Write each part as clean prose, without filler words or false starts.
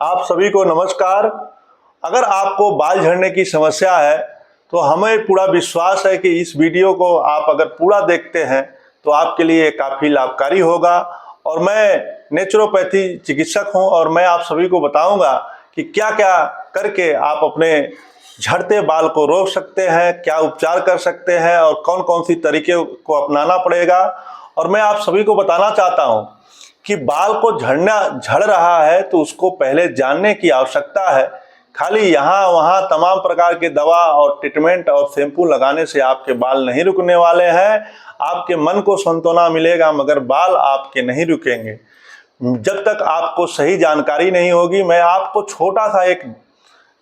आप सभी को नमस्कार। अगर आपको बाल झड़ने की समस्या है तो हमें पूरा विश्वास है कि इस वीडियो को आप अगर पूरा देखते हैं तो आपके लिए काफ़ी लाभकारी होगा। और मैं नेचुरोपैथी चिकित्सक हूं और मैं आप सभी को बताऊंगा कि क्या क्या करके आप अपने झड़ते बाल को रोक सकते हैं, क्या उपचार कर सकते हैं और कौन कौन सी तरीके को अपनाना पड़ेगा। और मैं आप सभी को बताना चाहता हूं कि बाल को झड़ रहा है तो उसको पहले जानने की आवश्यकता है। खाली यहाँ वहाँ तमाम प्रकार के दवा और ट्रीटमेंट और शैम्पू लगाने से आपके बाल नहीं रुकने वाले हैं। आपके मन को सांत्वना मिलेगा मगर बाल आपके नहीं रुकेंगे जब तक आपको सही जानकारी नहीं होगी। मैं आपको छोटा सा एक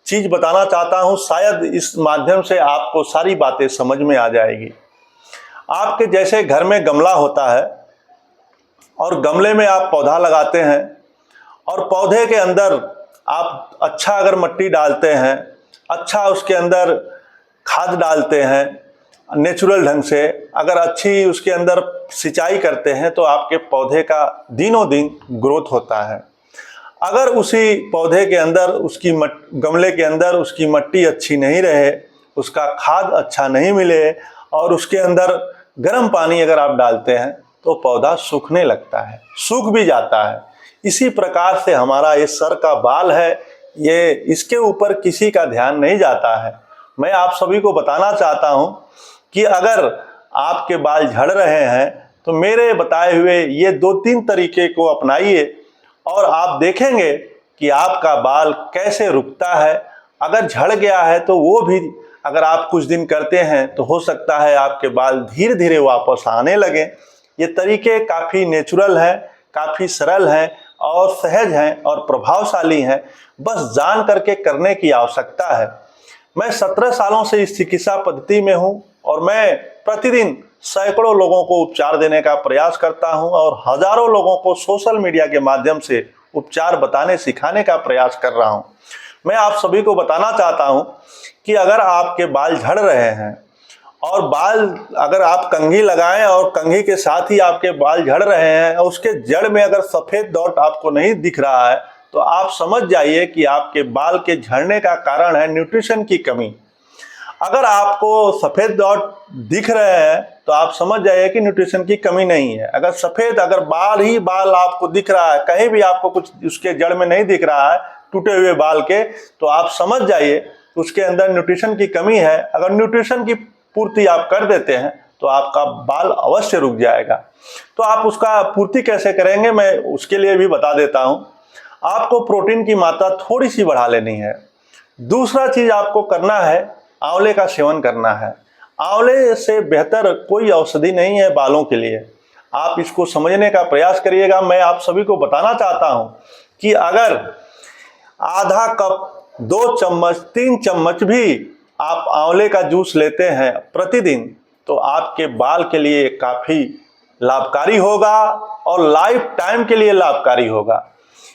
चीज बताना चाहता हूँ, शायद इस माध्यम से आपको सारी बातें समझ में आ जाएगी। आपके जैसे घर में गमला होता है और गमले में आप पौधा लगाते हैं और पौधे के अंदर आप अच्छा अगर मिट्टी डालते हैं, अच्छा उसके अंदर खाद डालते हैं नेचुरल ढंग से, अगर अच्छी उसके अंदर सिंचाई करते हैं तो आपके पौधे का दिनों दिन ग्रोथ होता है। अगर उसी पौधे के अंदर गमले के अंदर उसकी मिट्टी अच्छी नहीं रहे, उसका खाद अच्छा नहीं मिले और उसके अंदर गर्म पानी अगर आप डालते हैं तो पौधा सूखने लगता है, सूख भी जाता है। इसी प्रकार से हमारा ये सर का बाल है, ये इसके ऊपर किसी का ध्यान नहीं जाता है। मैं आप सभी को बताना चाहता हूँ कि अगर आपके बाल झड़ रहे हैं तो मेरे बताए हुए ये 2-3 तरीके को अपनाइए और आप देखेंगे कि आपका बाल कैसे रुकता है। अगर झड़ गया है तो वो भी अगर आप कुछ दिन करते हैं तो हो सकता है आपके बाल धीरे धीरे वापस आने लगे। ये तरीके काफ़ी नेचुरल हैं, काफ़ी सरल हैं और सहज हैं और प्रभावशाली हैं। बस जान करके करने की आवश्यकता है। मैं 17 सालों से इस चिकित्सा पद्धति में हूँ और मैं प्रतिदिन सैकड़ों लोगों को उपचार देने का प्रयास करता हूँ और हजारों लोगों को सोशल मीडिया के माध्यम से उपचार बताने सिखाने का प्रयास कर रहा हूँ। मैं आप सभी को बताना चाहता हूँ कि अगर आपके बाल झड़ रहे हैं और बाल अगर आप कंघी लगाएं और कंघी के साथ ही आपके बाल झड़ रहे हैं और उसके जड़ में अगर सफ़ेद डॉट आपको नहीं दिख रहा है तो आप समझ जाइए कि आपके बाल के झड़ने का कारण है न्यूट्रिशन की कमी। अगर आपको सफ़ेद डॉट दिख रहे हैं तो आप समझ जाइए कि न्यूट्रिशन की कमी नहीं है। अगर बाल ही बाल आपको दिख रहा है, कहीं भी आपको कुछ उसके जड़ में नहीं दिख रहा है टूटे हुए बाल के, तो आप समझ जाइए उसके अंदर न्यूट्रिशन की कमी है। अगर न्यूट्रिशन की पूर्ति आप कर देते हैं तो आपका बाल अवश्य रुक जाएगा। तो आप उसका पूर्ति कैसे करेंगे मैं उसके लिए भी बता देता हूँ। आपको प्रोटीन की मात्रा थोड़ी सी बढ़ा लेनी है। दूसरा चीज आपको करना है, आंवले का सेवन करना है। आंवले से बेहतर कोई औषधि नहीं है बालों के लिए। आप इसको समझने का प्रयास करिएगा। मैं आप सभी को बताना चाहता हूं कि अगर आधा कप, 2 चम्मच, 3 चम्मच भी आप आंवले का जूस लेते हैं प्रतिदिन तो आपके बाल के लिए काफ़ी लाभकारी होगा और लाइफ टाइम के लिए लाभकारी होगा।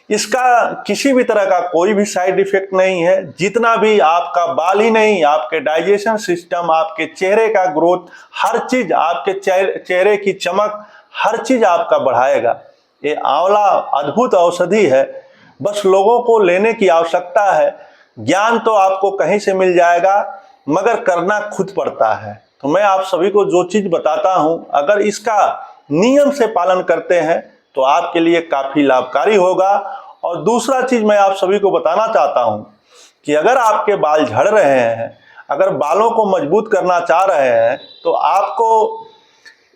इसका किसी भी तरह का कोई भी साइड इफेक्ट नहीं है। जितना भी आपका बाल ही नहीं, आपके डाइजेशन सिस्टम, आपके चेहरे का ग्रोथ, हर चीज, आपके चेहरे की चमक, हर चीज आपका बढ़ाएगा। ये आंवला अद्भुत औषधि है, बस लोगों को लेने की आवश्यकता है। ज्ञान तो आपको कहीं से मिल जाएगा मगर करना खुद पड़ता है। तो मैं आप सभी को जो चीज बताता हूं, अगर इसका नियम से पालन करते हैं तो आपके लिए काफ़ी लाभकारी होगा। और दूसरा चीज़ मैं आप सभी को बताना चाहता हूं कि अगर आपके बाल झड़ रहे हैं, अगर बालों को मजबूत करना चाह रहे हैं तो आपको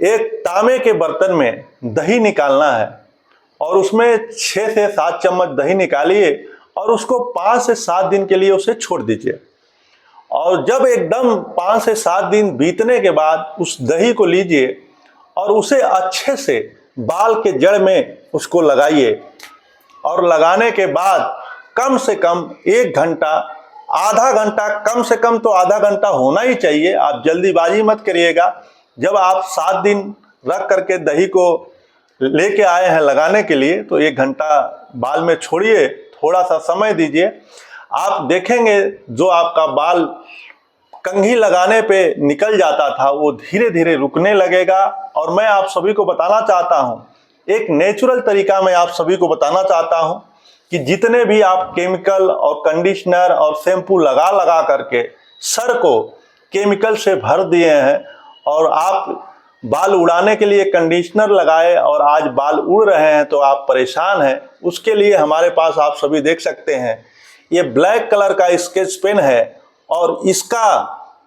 एक तांबे के बर्तन में दही निकालना है और उसमें 6 से 7 चम्मच दही निकालिए और उसको 5 से 7 दिन के लिए उसे छोड़ दीजिए। और जब एकदम 5 से 7 दिन बीतने के बाद उस दही को लीजिए और उसे अच्छे से बाल के जड़ में उसको लगाइए और लगाने के बाद कम से कम 1 घंटा, आधा घंटा, कम से कम तो आधा घंटा होना ही चाहिए। आप जल्दीबाजी मत करिएगा। जब आप 7 दिन रख करके दही को लेके आए हैं लगाने के लिए तो 1 घंटा बाल में छोड़िए, थोड़ा सा समय दीजिए। आप देखेंगे जो आपका बाल कंघी लगाने पे निकल जाता था वो धीरे धीरे रुकने लगेगा। और मैं आप सभी को बताना चाहता हूँ, एक नेचुरल तरीका मैं आप सभी को बताना चाहता हूँ कि जितने भी आप केमिकल और कंडीशनर और शैम्पू लगा लगा करके सर को केमिकल से भर दिए हैं और आप बाल उड़ाने के लिए कंडीशनर लगाए और आज बाल उड़ रहे हैं तो आप परेशान हैं, उसके लिए हमारे पास आप सभी देख सकते हैं ये ब्लैक कलर का स्केच पेन है और इसका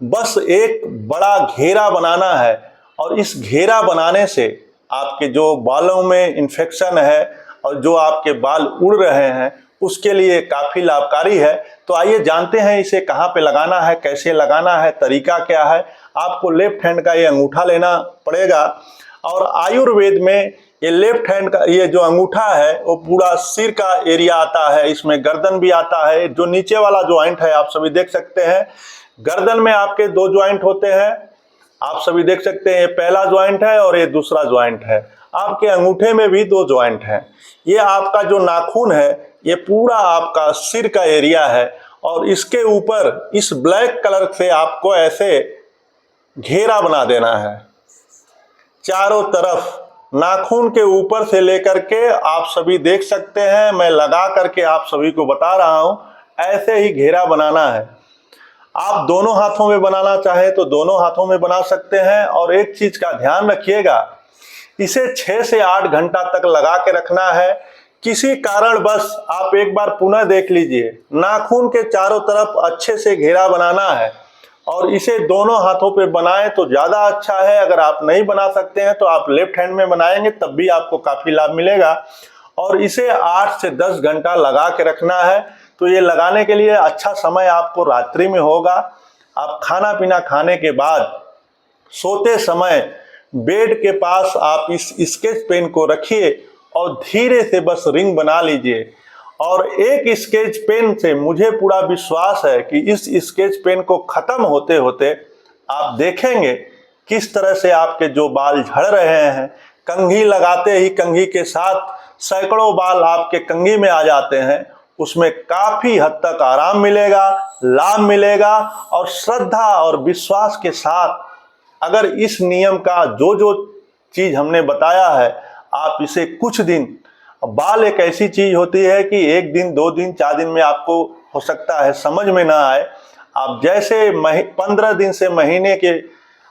बस एक बड़ा घेरा बनाना है और इस घेरा बनाने से आपके जो बालों में इन्फेक्शन है और जो आपके बाल उड़ रहे हैं उसके लिए काफ़ी लाभकारी है। तो आइए जानते हैं इसे कहाँ पे लगाना है, कैसे लगाना है, तरीका क्या है। आपको लेफ्ट हैंड का ये अंगूठा लेना पड़ेगा और आयुर्वेद में ये लेफ्ट हैंड का ये जो अंगूठा है वो पूरा सिर का एरिया आता है, इसमें गर्दन भी आता है। जो नीचे वाला ज्वाइंट है आप सभी देख सकते हैं, गर्दन में आपके दो ज्वाइंट होते हैं, आप सभी देख सकते हैं ये पहला ज्वाइंट है और ये दूसरा ज्वाइंट है। आपके अंगूठे में भी दो ज्वाइंट हैं। ये आपका जो नाखून है ये पूरा आपका सिर का एरिया है और इसके ऊपर इस ब्लैक कलर से आपको ऐसे घेरा बना देना है चारों तरफ, नाखून के ऊपर से लेकर के आप सभी देख सकते हैं, मैं लगा करके आप सभी को बता रहा हूं, ऐसे ही घेरा बनाना है। आप दोनों हाथों में बनाना चाहे तो दोनों हाथों में बना सकते हैं। और एक चीज का ध्यान रखिएगा, इसे 6 से 8 घंटा तक लगा के रखना है। किसी कारण बस आप एक बार पुनः देख लीजिए, नाखून के चारों तरफ अच्छे से घेरा बनाना है और इसे दोनों हाथों पे बनाएं तो ज़्यादा अच्छा है। अगर आप नहीं बना सकते हैं तो आप लेफ्ट हैंड में बनाएंगे तब भी आपको काफ़ी लाभ मिलेगा। और इसे 8 से 10 घंटा लगा के रखना है। तो ये लगाने के लिए अच्छा समय आपको रात्रि में होगा। आप खाना पीना खाने के बाद सोते समय बेड के पास आप इस स्केच पेन को रखिए और धीरे से बस रिंग बना लीजिए। और एक स्केच पेन से मुझे पूरा विश्वास है कि इस स्केच पेन को ख़त्म होते होते आप देखेंगे किस तरह से आपके जो बाल झड़ रहे हैं, कंघी लगाते ही कंघी के साथ सैकड़ों बाल आपके कंघी में आ जाते हैं, उसमें काफ़ी हद तक आराम मिलेगा, लाभ मिलेगा। और श्रद्धा और विश्वास के साथ अगर इस नियम का जो जो चीज़ हमने बताया है आप इसे कुछ दिन, बाल एक ऐसी चीज होती है कि 1 दिन 2 दिन 4 दिन में आपको हो सकता है समझ में ना आए, आप जैसे 15 दिन से महीने के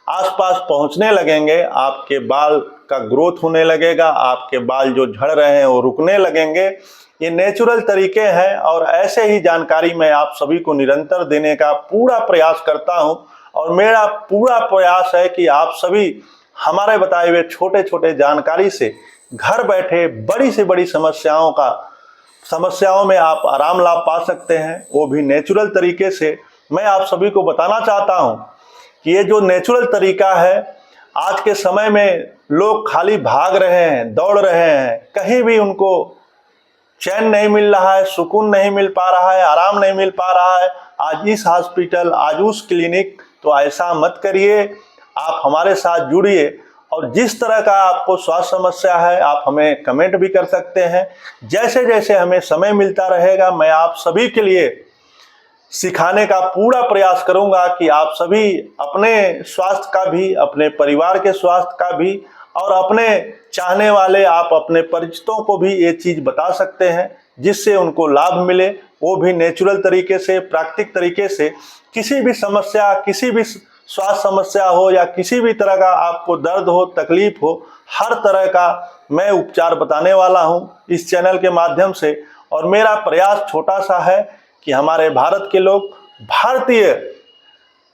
आसपास पहुंचने लगेंगे आपके बाल का ग्रोथ होने लगेगा, आपके बाल जो झड़ रहे हैं वो रुकने लगेंगे। ये नेचुरल तरीके हैं और ऐसे ही जानकारी मैं आप सभी को निरंतर देने का पूरा प्रयास करता हूं। और मेरा पूरा प्रयास है कि आप सभी हमारे बताए हुए छोटे छोटे जानकारी से घर बैठे बड़ी से बड़ी समस्याओं में आप आराम लाभ पा सकते हैं, वो भी नेचुरल तरीके से। मैं आप सभी को बताना चाहता हूं कि ये जो नेचुरल तरीका है, आज के समय में लोग खाली भाग रहे हैं, दौड़ रहे हैं, कहीं भी उनको चैन नहीं मिल रहा है, सुकून नहीं मिल पा रहा है, आराम नहीं मिल पा रहा है, आज इस हॉस्पिटल, आज उस क्लिनिक। तो ऐसा मत करिए, आप हमारे साथ जुड़िए और जिस तरह का आपको स्वास्थ्य समस्या है आप हमें कमेंट भी कर सकते हैं। जैसे जैसे हमें समय मिलता रहेगा मैं आप सभी के लिए सिखाने का पूरा प्रयास करूंगा कि आप सभी अपने स्वास्थ्य का भी, अपने परिवार के स्वास्थ्य का भी और अपने चाहने वाले आप अपने परिचितों को भी ये चीज़ बता सकते हैं जिससे उनको लाभ मिले, वो भी नेचुरल तरीके से, प्राकृतिक तरीके से। किसी भी समस्या, किसी भी स्वास्थ्य समस्या हो या किसी भी तरह का आपको दर्द हो, तकलीफ हो, हर तरह का मैं उपचार बताने वाला हूं इस चैनल के माध्यम से। और मेरा प्रयास छोटा सा है कि हमारे भारत के लोग भारतीय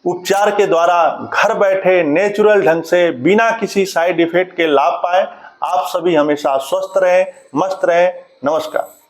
उपचार के द्वारा घर बैठे नेचुरल ढंग से बिना किसी साइड इफेक्ट के लाभ पाएं। आप सभी हमेशा स्वस्थ रहें, मस्त रहें। नमस्कार।